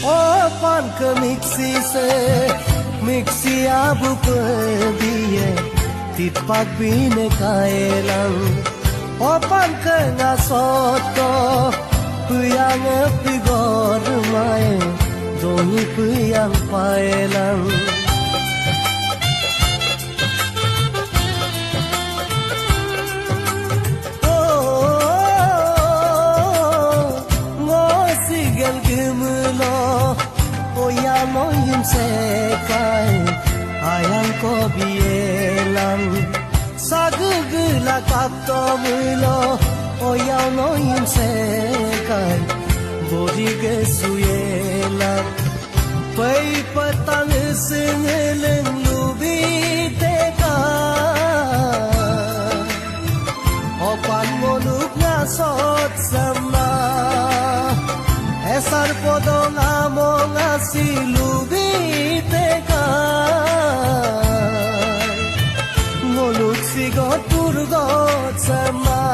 Opan ke miksi se miksi abu pediye tipak bine kaelang Opan ke ngasoto puyang pigor mae doni puyang paelang Moyim sekai ayang ko bielang sagugla kapto mulo oyang moyim sekai bodi ge suyela pai patang singeleng lubi teka opan moluk ngasot sama esar podong among asilubi teka ngoluk sigot turgot sama